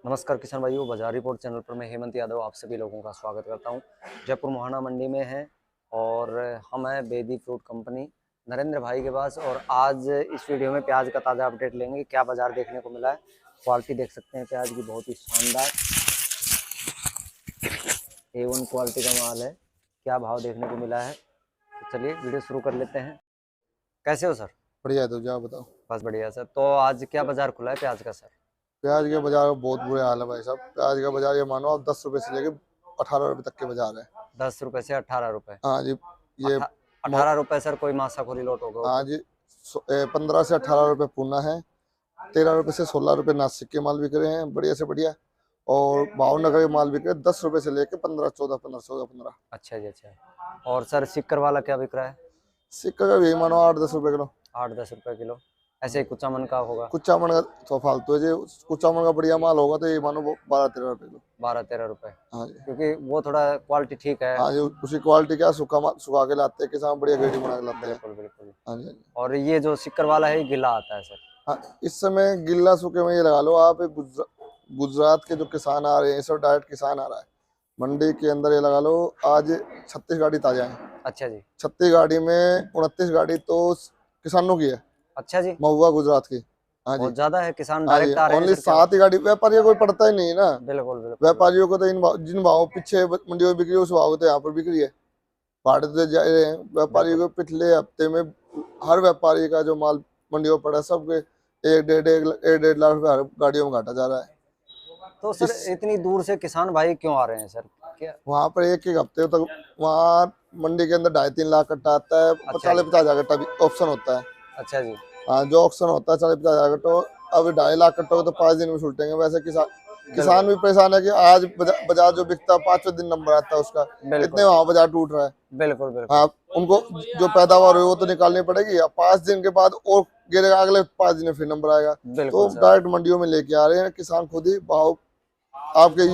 नमस्कार किसान भाइयों, बाजार रिपोर्ट चैनल पर मैं हेमंत यादव आप सभी लोगों का स्वागत करता हूं। जयपुर मोहाना मंडी में है और हम हैं बेदी फ्रूट कंपनी नरेंद्र भाई के पास। और आज इस वीडियो में प्याज का ताज़ा अपडेट लेंगे। क्या बाजार देखने को मिला है, क्वालिटी देख सकते हैं प्याज की, बहुत ही शानदार A1 क्वालिटी का माल है। क्या भाव देखने को मिला है, तो चलिए वीडियो शुरू कर लेते हैं। कैसे हो सर? बढ़िया है। तो क्या बताओ। बस बढ़िया सर। तो आज क्या बाजार खुला है प्याज का सर? प्याज के बाजार में बहुत बुरे हाल है भाई साहब। प्याज का बाजार ये मानो आप 10 रुपए से लेके 18 रुपए तक के बाजार है। 10 रुपए से 18 रुपए। हाँ जी। ये 18 रुपए सर, कोई मासाखोरी लोट होगा हाँ ऊपर? जी। 15 से 18 रुपए पूना है। 13 रुपए से 16 रुपए नासिक के माल बिक रहे हैं, बढ़िया से बढ़िया। और भावनगर के माल बिक रहे हैं 10 रुपए से लेके 15, 14, 15, 14, 15। अच्छा जी, अच्छा। और सर सिक्कर वाला क्या बिक रहा है? सिक्का का भी मानो 8-10 रुपए किलो। 8-10 रुपए किलो। ऐसे ही कुचा मन का होगा? कुच्चा मन का तो फालतू है जी। कुच्चा मन का बढ़िया माल होगा तो ये मानो 12-13 रुपए किलो। 12-13 रुपए, हाँ जी। क्योंकि वो थोड़ा क्वालिटी ठीक है। हाँ जी, उसी क्वालिटी क्या सुखा के लाते हैं किसान, बढ़िया ग्रेडिंग बना के लाते हैं। बिल्कुल बिल्कुल। हाँ जी, हाँ जी। और ये जो सिक्कर वाला है, गिला आता है सर? हाँ, इस समय गिल्ला सूखे में ये लगा लो आप। गुजरात के जो किसान आ रहे हैं, इस डायरेक्ट किसान आ रहा है मंडी के अंदर, ये लगा लो आज 36 गाड़ी ताजा है। अच्छा जी। 36 गाड़ी में 29 गाड़ी तो किसानों की है। अच्छा जी, महुआ गुजरात की। हाँ जी। बहुत ज्यादा है, किसान हाँ जी, डायरेक्ट आ रहे हैं ओनली सर क्या? 7 ही गाड़ी। व्यापारियों को पड़ता ही नहीं है ना। बिल्कुल बिल्कुल। व्यापारियों को तो जिन भाव पीछे मंडियों में बिक्री है, उस भाव तो यहाँ पर बिक्री है। भाड़े तो जा रहे हैं व्यापारियों को। पिछले हफ्ते में हर व्यापारी का जो माल मंडियों में पड़ा, सबके 1-1.5 लाख रुपए हर गाड़ियों में घाटा जा रहा है। तो सर इस इतनी दूर से किसान भाई क्यों आ रहे हैं सर, क्या? वहां पर एक एक हफ्ते तक वहाँ मंडी के अंदर 2.5-3 लाख कट्टा आता है। अच्छा 40-50 हजार कट्टा भी ऑप्शन होता है। अच्छा जी। हाँ, जो ऑप्शन होता है 40-50 हजार कट्टा, अब 2.5 लाख कट्टा को तो 5 दिन में छूटेंगे। वैसे किसान बिल्कुल भी परेशान है कि आज बाजार जो बिकता है 5वें दिन नंबर आता है उसका। इतने बिल्कुल वहां बाजार टूट रहा है। बिल्कुल बिल्कुल। हाँ, उनको जो पैदावार हुई वो तो निकालनी पड़ेगी। अब 5 दिन के बाद और गिरेगा, अगले 5 दिन में फिर नंबर आएगा। तो बिल्कुल सर। डायरेक्ट मंडियों में लेके आ रहे हैं किसान खुद ही भाव। आपके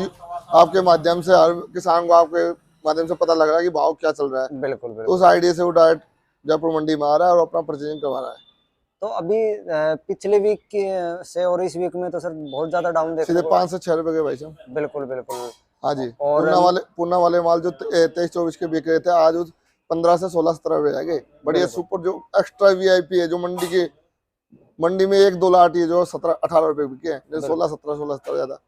आपके माध्यम से हर किसान को आपके माध्यम से पता लग रहा है कि भाव क्या चल रहा है। बिल्कुल तो उस बिल्कुल। आइडिया से वो डायरेक्ट जयपुर मंडी में आ रहा है और अपना परचेजिंग करवा रहा है। तो अभी पिछले वीक से और इस वीक में तो सर बहुत ज्यादा डाउन देखने सीधे को। 5 से 6 रुपए के भाई साहब। बिल्कुल बिल्कुल। हाँ जी। और पूना वाले माल जो 23-24 के बिक रहे थे, आज 15 से 16-17 रुपए रह गए। बढ़िया बिल्कुल सुपर जो एक्स्ट्रा वीआईपी है, जो मंडी में 1-2 लाट ये जो 17-18 रुपए बिके हैं, जो बिल्कुल। 16-17, 16-17 ज्यादा।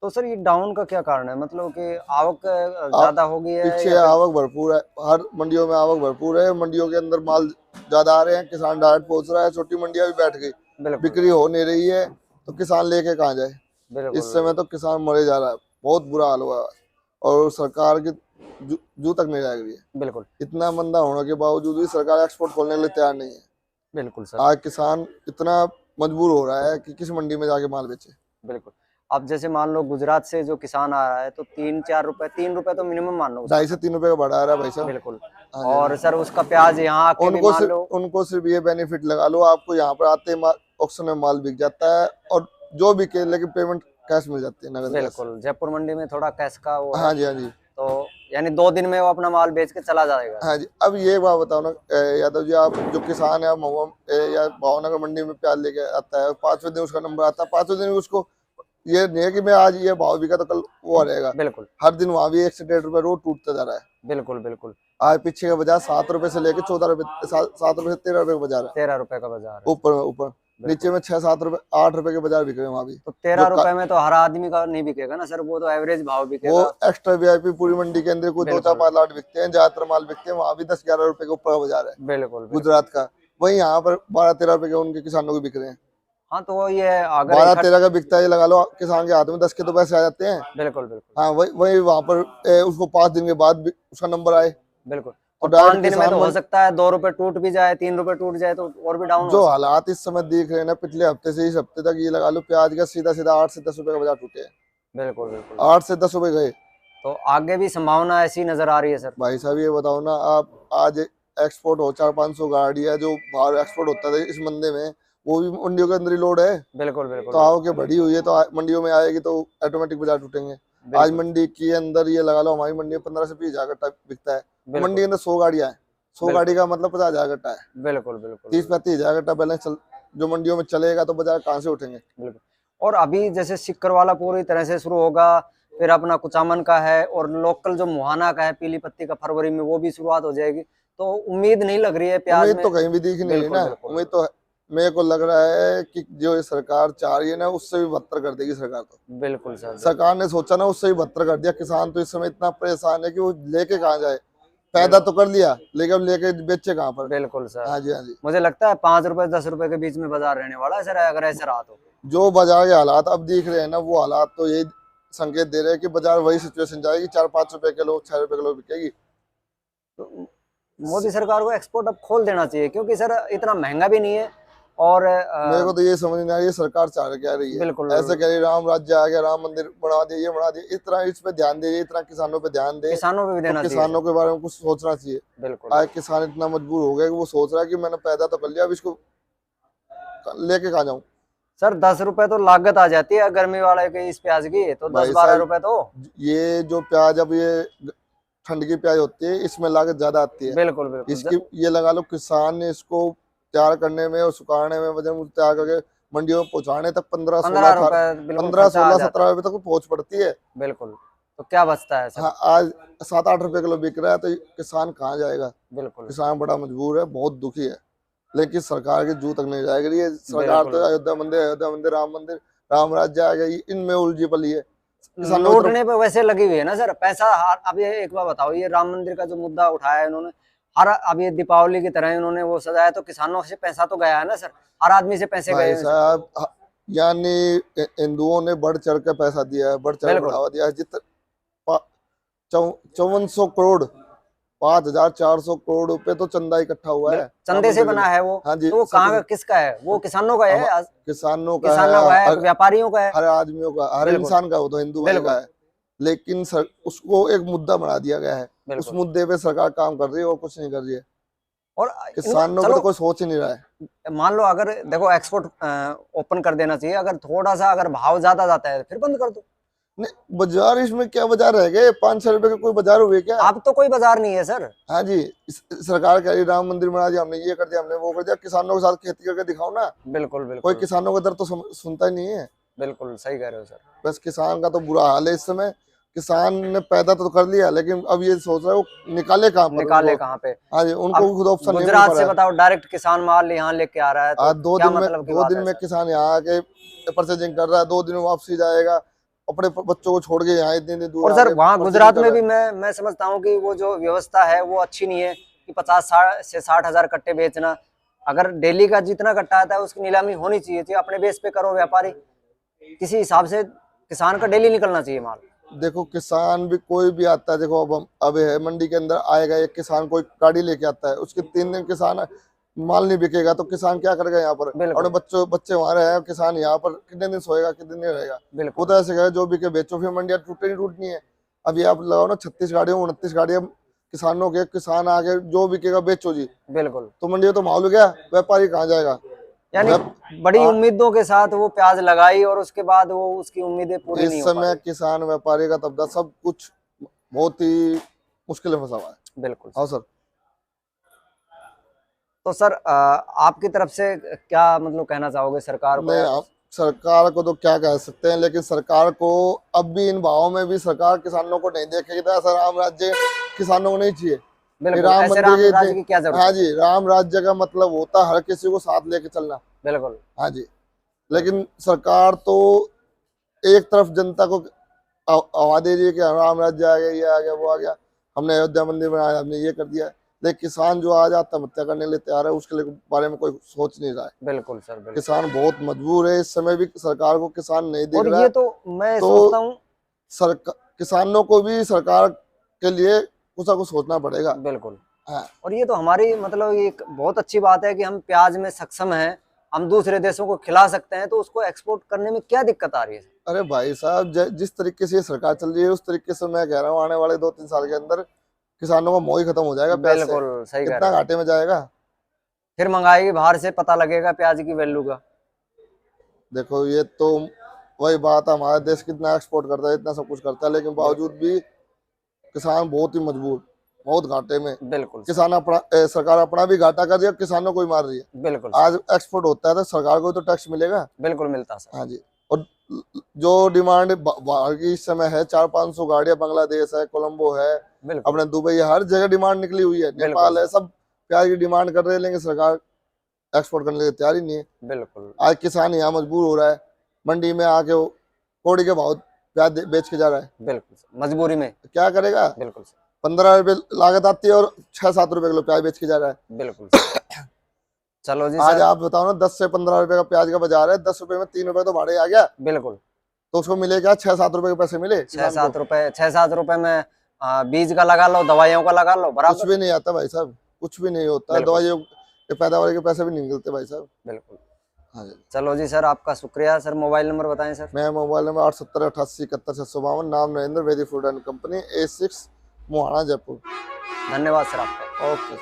तो सर ये डाउन का क्या कारण है, मतलब कि आवक आप ज्यादा हो गई है पीछे या फिर? आवक भरपूर है, हर मंडियों में आवक भरपूर है। मंडियों के अंदर माल ज्यादा आ रहे हैं, किसान डायरेक्ट पहुंच रहा है। छोटी मंडियां भी बैठ गई, बिल्कुल बिक्री हो नहीं रही है, तो किसान लेके कहाँ जाए। इस समय बिल्कुल तो किसान मरे जा रहा है, बहुत बुरा हाल हुआ है। और सरकार की जू तक नहीं लग रही है। बिल्कुल इतना मंदा होने के बावजूद भी सरकार एक्सपोर्ट खोलने के लिए तैयार नहीं है। बिल्कुल सर। आज किसान इतना मजबूर हो रहा है कि किस मंडी में जाके माल बेचे। बिल्कुल। अब जैसे मान लो गुजरात से जो किसान आ रहा है, तो 3-4 रुपए, 3 रुपए तो मिनिमम मान लो उसका। 2.5 से 3 रुपए का बढ़ा रहा है भाई साहब। बिल्कुल। हाँ जी, हाँ और जी। सर उसका प्याज यहाँ आके भी मान लो। उनको सिर्फ ये बेनिफिट लगा लो, आपको यहाँ पर आते ऑक्शन में माल बिक जाता है और जो बिके, लेकिन पेमेंट कैश मिल जाती है, नगद कैश। बिल्कुल, जयपुर मंडी में थोड़ा कैश का वो है। हाँ जी, हाँ जी। तो यानी 2 दिन में वो अपना माल बेच के चला जाएगा। हाँ जी। अब ये बात बताओ ना यादव जी, आप जो किसान है महुआ या भावनगर मंडी में प्याज लेके आता है, 5वें दिन उसका नंबर आता है, 5वें दिन उसको ये नहीं है कि मैं आज ये भाव बिका तो कल वो रहेगा। बिल्कुल हर दिन वहां भी 1 से 1.5 रुपए रोज टूटता जा रहा है। बिल्कुल बिल्कुल। आज पीछे का बाजार 7 रुपए से लेके 14 रुपए, 7 रुपए से 13 रुपए का बाजार है। 13 रुपए का बाजार है। ऊपर में ऊपर, नीचे बिल्कुल। में 6-7 रुपए, 8 रुपए के बाजार बिक रहे हैं वहां भी। तो जो 13 रुपए में तो हर आदमी का नहीं बिकेगा ना सर, वो तो एवरेज भाव वो बिकेगा। एक्स्ट्रा वीआईपी पूरी मंडी के अंदर कोई 2-4, बिल्कुल 5 लाट बिकते हैं, ज्यादातर माल बिकते हैं वहां भी 10-11 रुपए के ऊपर का बाजार है बिल्कुल बिल्कुल। गुजरात का। वहीं यहाँ पर 12-13 रुपए के उनके किसानों को बिक रहे हैं। हाँ तो ये अगर 12-13 का बिकता है, ये लगा लो किसान के हाथ में 10 के तो पैसे आ जाते हैं। बिल्कुल बिल्कुल हाँ, वही वही वहां पर उसको 5 दिन के बाद भी उसका नंबर आए बिल्कुल। तो और डायरेक्ट 5 दिन में किसान तो हो सकता है 2 रुपए टूट भी जाए, 3 रुपए टूट जाए, तो और भी डाउन हो जो सकता हालात इस समय देख रहे हैं ना, पिछले हफ्ते से इस हफ्ते तक, ये लगा लो प्याज का सीधा सीधा 8 से 10 रुपए का बाजार टूटे हैं। है। बिल्कुल बिल्कुल। 8 से 10 रुपए गए। तो आगे भी संभावना ऐसी नजर आ रही है सर? भाई साहब ये बताओ ना आप, आज एक्सपोर्ट हो 400-500 गाड़ी है जो बाहर एक्सपोर्ट होता था इस मंदी में, वो भी मंडियों के अंदर ही लोड है। बिल्कुल बिल्कुल तो आवक के बढ़ी हुई है, तो मंडियों में आएगी तो ऑटोमेटिक बाजार टूटेंगे। आज बिल्कुल मंडी के अंदर ये लगा लो, हमारी मंडी में 15 से 20 हजार कट्टा बिकता है। मंडी के बिल्कुल अंदर 100 गाड़ियां है, 100 गाड़ी बिल्कुल का मतलब 50 हजार कट्टा है। बिल्कुल बिल्कुल 30-35 हजार कट्टा बैलेंस जो मंडियों में चलेगा तो बाजार कहाँ से उठेंगे। बिल्कुल। और अभी जैसे सिक्कर वाला पूरी तरह से शुरू होगा, फिर अपना कुचामन का है, और लोकल जो मुहाना का है पीली पत्ती का फरवरी में, वो भी शुरुआत हो जाएगी। तो उम्मीद नहीं लग रही है प्याज उम्मीद में। तो कहीं भी दिख नहीं रही बिल्कुल ना। बिल्कुल उम्मीद तो मेरे को लग रहा है कि जो ये सरकार चाह रही है ना, उससे भी बदतर कर देगी सरकार। तो बिल्कुल सर। सरकार ने सोचा ना, उससे भी बदतर कर दिया। किसान तो इस समय इतना परेशान है कि वो लेके कहाँ जाए। पैदा तो कर लिया, लेकिन अब लेके बेचे कहाँ पर। बिल्कुल सर। हाँ जी, हाँ जी। मुझे लगता है 5 रुपए 10 रुपए के बीच में बाजार रहने वाला है सर, अगर ऐसे रहा तो। जो बाजार के हालात अब दिख रहे हैं ना, वो हालात तो यही संकेत दे रहे हैं कि बाजार वही सिचुएशन जाएगी, 4-5 रुपए किलो 6 रुपए किलो बिकेगी। तो मोदी सरकार को एक्सपोर्ट अब खोल देना चाहिए, क्योंकि सर इतना महंगा भी नहीं है। और मेरे को तो ये समझ नहीं आ रही है सरकार चाह क्या रही है। बिल्कुल ऐसे कह रही राम राज्य आ गया, राम मंदिर बना दिया, ये बना दिया। इतना इस पे ध्यान दे, इतना किसानों पे ध्यान दे, किसानों पे भी तो देना चाहिए। किसानों के बारे में कुछ सोचना चाहिए। बिल्कुल आज किसान इतना मजबूर हो गया कि वो सोच रहा है कि मैंने पैदा तो कर लिया, अब इसको लेके कहाँ जाऊं। सर 10 रुपए तो लागत आ जाती है गर्मी वाले के इस प्याज की, तो 10-12 रुपए तो। ये जो प्याज, अब ये ठंड की प्याज होती है, इसमें लागत ज्यादा आती है। बिल्कुल बिल्कुल। इसकी ये लगा लो, किसान ने इसको तैयार करने में और सुखाने में, वजन तैयार करके मंडियों में पहुंचाने तक 15 रुपए बिल्कुल 15, खर्चा आ 16, जाता 17 रुपए तक पहुंच पड़ती है। बिल्कुल। तो क्या बचता है सर? हाँ, आज 7-8 रुपए किलो बिक रहा है, तो किसान कहाँ जाएगा। बिल्कुल। किसान बड़ा मजबूर है, बहुत दुखी है, लेकिन सरकार के जू तक नहीं जाएगी। ये सरकार तो बिल्कुल। अयोध्या मंदिर, राम मंदिर, राम राज्य आ गया, इनमें उलझी पली है। किसानों की तरफ लूटने पे वैसे लगी हुई है ना सर पैसा। अब ये एक बार बताओ, ये राम मंदिर का जो मुद्दा उठाया है इन्होंने, हर अब ये दीपावली की तरह इन्होंने वो सजाया, तो किसानों से पैसा तो गया है ना सर, हर आदमी से पैसे गए भाई हैं। साहब, यानी हिंदुओं ने बढ़ चढ़ के पैसा दिया है, बढ़ चढ़ बिल्कुल। बढ़ावा दिया है। 5400 करोड़, 5400 करोड़ रुपए तो चंदा इकट्ठा हुआ है, चंदे से बना है वो। हाँ जी। तो वो कहाँ का, किसका है वो? किसानों का है, किसानों का है, व्यापारियों का है, हर आदमियों का, हर इंसान का, वो तो हिंदू भाई का है। लेकिन उसको एक मुद्दा बना दिया गया है। उस मुद्दे पे सरकार काम कर रही है और कुछ नहीं कर रही है। और किसानों को तो कोई सोच ही नहीं रहा है। मान लो अगर देखो एक्सपोर्ट ओपन कर देना चाहिए, अगर थोड़ा सा अगर भाव ज्यादा जाता है फिर बंद कर दो। नहीं, बाजार, इसमें क्या बाजार रह गए? 5-6 रुपए का कोई बाजार हुए क्या? अब तो कोई बाजार नहीं है सर। हाँ जी। सरकार कह रही राम मंदिर बना दिया हमने, ये कर दिया हमने, वो कर दिया। किसानों के साथ खेती करके दिखाओ ना। बिल्कुल बिल्कुल। कोई किसानों का दर्द तो सुनता ही नहीं है। बिल्कुल सही कह रहे हो सर। बस किसान का तो बुरा हाल है इस समय। किसान ने पैदा तो कर लिया, लेकिन अब ये सोच रहा है वो निकाले कहाँ पे। हाँ जी, उनको खुद ऑप्शन नहीं मिल गुजरात से बताओ डायरेक्ट किसान माल यहाँ लेके आ रहा है, तो दो दिन में किसान यहाँ आके परचेजिंग कर रहा है, 2 दिन में वापसी जाएगा, अपने बच्चों को छोड़ के यहाँ इतनी दूर। और सर वहाँ गुजरात में भी मैं समझता हूँ कि वो जो व्यवस्था है वो अच्छी नहीं है, कि 50 से 60 हजार कट्टे बेचना। अगर डेली का जितना कट्टा आता है उसकी नीलामी होनी चाहिए थी, अपने बेस पे करो व्यापारी, किसी हिसाब से किसान का डेली निकलना चाहिए माल। देखो किसान भी कोई भी आता है, देखो अब है मंडी के अंदर आएगा एक किसान, कोई गाड़ी लेके आता है, उसके 3 दिन किसान माल नहीं बिकेगा तो किसान क्या करेगा यहाँ पर? और बच्चे वहां रहे, किसान यहाँ पर कितने दिन सोएगा, कितने दिन रहेगा? वो तो ऐसे जो बिके बेचो, फिर मंडियां टूटनी है। अभी आप लगाओ ना 36 गाड़ियां 29 गाड़ियां किसानों के, किसान आगे जो बिकेगा बेचो जी। बिल्कुल। तो मंडी तो माहौल गया, व्यापारी कहाँ जाएगा? यानी बड़ी उम्मीदों के साथ वो प्याज लगाई और उसके बाद वो उसकी उम्मीदें पूरी नहीं हो पाई। इस समय किसान व्यापारी का तबदा सब कुछ बहुत ही मुश्किल में फंसा हुआ है। बिल्कुल। हाँ सर। तो सर आपकी तरफ से क्या मतलब कहना चाहोगे सरकार को? नहीं, आप सरकार को तो क्या कह सकते हैं, लेकिन सरकार को अब भी इन भावों में भी सरकार किसानों को नहीं देखेगी। तो ऐसा राम राज्य किसानों को नहीं चाहिए। राम मंदिर की क्या जरूरत? हाँ जी, राम राज्य का मतलब होता है हर किसी को साथ लेके चलना। बिल्कुल। हाँ जी, लेकिन सरकार तो एक तरफ जनता को आवाज दे रही है कि राम राज्य आ गया, ये आ गया, वो आ गया, हमने अयोध्या मंदिर बनाया, हमने ये कर दिया, लेकिन किसान जो आज आत्महत्या करने के लिए तैयार है, उसके लिए बारे में कोई सोच नहीं रहा है। बिल्कुल सर, बिल्कुल। किसान बहुत मजबूर है, इस समय भी सरकार को किसान नहीं दिख रहा है। ये तो मैं सोचता हूँ किसानों को भी सरकार के लिए कुछ ना कुछ सोचना पड़ेगा। बिल्कुल। हाँ। और ये तो हमारी मतलब एक बहुत अच्छी बात है कि हम प्याज में सक्षम हैं, हम दूसरे देशों को खिला सकते हैं, तो उसको एक्सपोर्ट करने में क्या दिक्कत आ रही है? अरे भाई साहब, जिस तरीके से ये सरकार चल रही है उस तरीके से मैं कह रहा हूँ आने वाले 2-3 साल के अंदर किसानों का मोह ही खत्म हो जाएगा। बिल्कुल सही, कितना घाटे में जाएगा। फिर मंगाएगी बाहर से, पता लगेगा प्याज की वैल्यू का। देखो ये तो वही बात है, हमारा देश कितना एक्सपोर्ट करता है, इतना सब कुछ करता है, लेकिन बावजूद भी किसान बहुत ही मजबूर, बहुत घाटे में। बिल्कुल। किसान अपना सरकार अपना भी घाटा कर रही है, किसानों को ही मार रही है। बिल्कुल। आज एक्सपोर्ट होता है तो सरकार को तो टैक्स मिलेगा। बिल्कुल मिलता है। हाँ जी। और जो डिमांड बाहर की इस समय है, 400-500 गाड़ियां, बांग्लादेश है, कोलंबो है, बिल्कुल अपने दुबई है, हर जगह डिमांड निकली हुई है, नेपाल है, सब प्याज की डिमांड कर रहे हैं, लेकिन सरकार एक्सपोर्ट करने के लिए तैयार ही नहीं है। बिल्कुल आज किसान यहाँ मजबूर हो रहा है, मंडी में आके वो कोड़ी के भाव प्याज बेच के जा रहा है, बिल्कुल मजबूरी में। क्या करेगा? बिल्कुल 15 रुपए लागत आती है और 6-7 रुपए किलो प्याज बेच के जा रहा है। बिल्कुल चलो जी आज सर। आप बताओ ना, 10 से 15 रुपए का प्याज का बाजार है, 10 रुपए में 3 रुपए तो भाड़े आ गया, बिल्कुल तो उसको मिले क्या? 6-7 रुपए के पैसे मिले छह किसान को? सात रुपए में बीज का लगा लो, दवाइयों का लगा लो, कुछ बराबर। भी नहीं आता भाई साहब, कुछ भी नहीं होता, बिल्कुल। दवाइयों के पैदावार के पैसे भी नहीं निकलते भाई साहब। बिल्कुल हाँ जी। चलो जी सर, आपका शुक्रिया सर। मोबाइल नंबर बताएं सर। मैं मोबाइल नंबर 870-88-71-652, नाम नरेंद्र, वेदी food and company, A6 Mohana, Jaipur. धन्यवाद सर आपका। ओके।